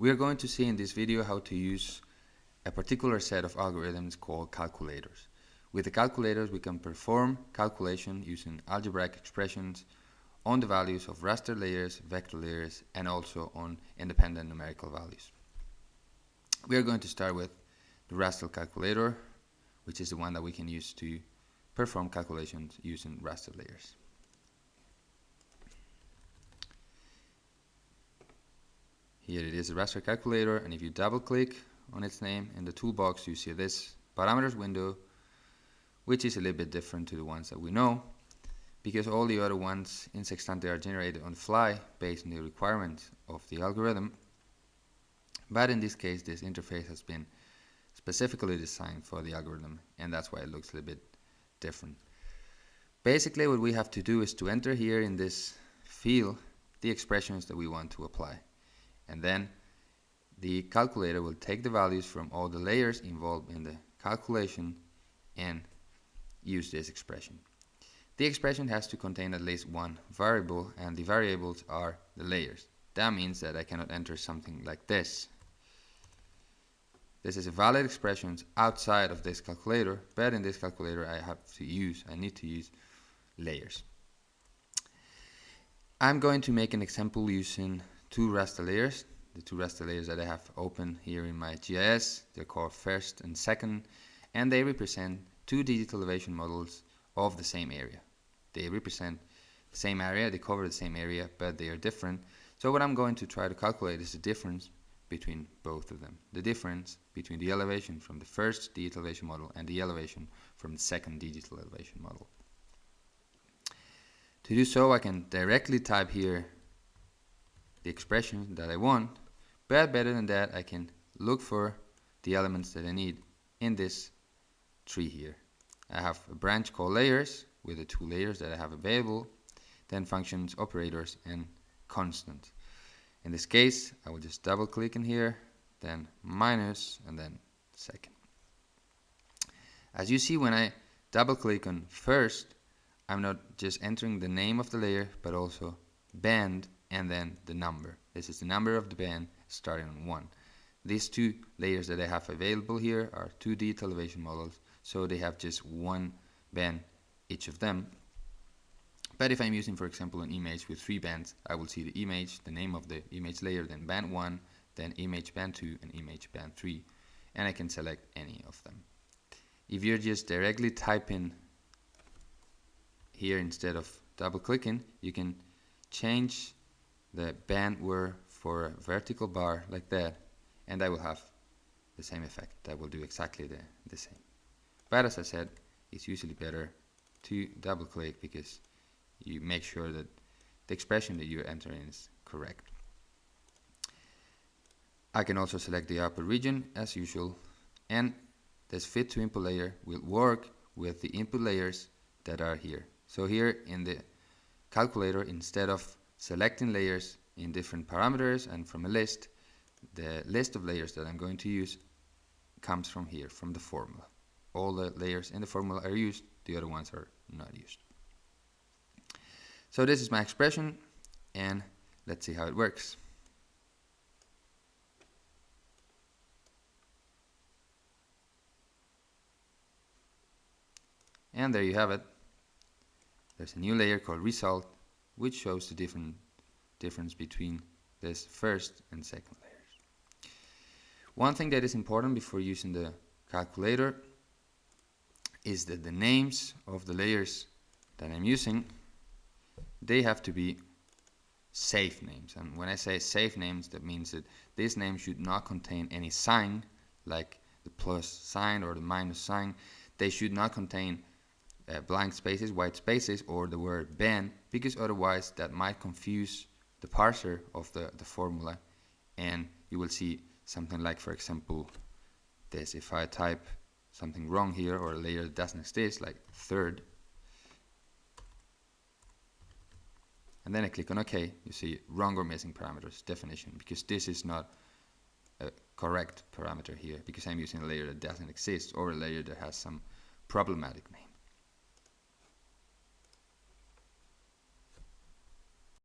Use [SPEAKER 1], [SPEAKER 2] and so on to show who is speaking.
[SPEAKER 1] We are going to see in this video how to use a particular set of algorithms called calculators. With the calculators we can perform calculation using algebraic expressions on the values of raster layers, vector layers, and also on independent numerical values. We are going to start with the raster calculator, which is the one that we can use to perform calculations using raster layers. Here it is, a raster calculator, and if you double click on its name in the toolbox, you see this parameters window, which is a little bit different to the ones that we know, because all the other ones in Sextante are generated on the fly based on the requirements of the algorithm. But in this case, this interface has been specifically designed for the algorithm, and that's why it looks a little bit different. Basically, what we have to do is to enter here in this field the expressions that we want to apply. And then the calculator will take the values from all the layers involved in the calculation and use this expression. The expression has to contain at least one variable, and the variables are the layers. That means that I cannot enter something like this. This is a valid expression outside of this calculator, but in this calculator I need to use layers. I'm going to make an example using two raster layers, the two raster layers that I have open here in my GIS. They're called first and second, and they represent two digital elevation models of the same area. They represent the same area, they cover the same area, but they are different. So what I'm going to try to calculate is the difference between both of them. The difference between the elevation from the first digital elevation model and the elevation from the second digital elevation model. To do so, I can directly type here the expression that I want, but better than that, I can look for the elements that I need in this tree here. I have a branch called layers with the two layers that I have available, then functions, operators, and constants. In this case, I will just double click in here, then minus, and then second. As you see, when I double click on first, I'm not just entering the name of the layer, but also band and then the number. This is the number of the band starting on 1. These two layers that I have available here are 2D elevation models, so they have just one band each of them. But if I'm using, for example, an image with 3 bands, I will see the image, the name of the image layer, then band 1, then image band 2, and image band 3, and I can select any of them. If you're just directly typing here instead of double clicking, you can change the bandwidth for a vertical bar like that, and that will have the same effect. That will do exactly the same. But as I said, it's usually better to double click because you make sure that the expression that you're entering is correct. I can also select the output region as usual, and this fit to input layer will work with the input layers that are here. So here in the calculator, instead of selecting layers in different parameters and from a list, the list of layers that I'm going to use comes from here, from the formula. All the layers in the formula are used, the other ones are not used. So this is my expression, and let's see how it works. And there you have it. There's a new layer called result, which shows the difference between this first and second layers. One thing that is important before using the calculator is that the names of the layers that I'm using, they have to be safe names. And when I say safe names, that means that this name should not contain any sign, like the plus sign or the minus sign. They should not contain blank spaces, white spaces, or the word band, because otherwise that might confuse the parser of the formula, and you will see something like, for example, this. If I type something wrong here, or a layer that doesn't exist, like third, and then I click on OK, you see wrong or missing parameters definition, because this is not a correct parameter here, because I'm using a layer that doesn't exist, or a layer that has some problematic name.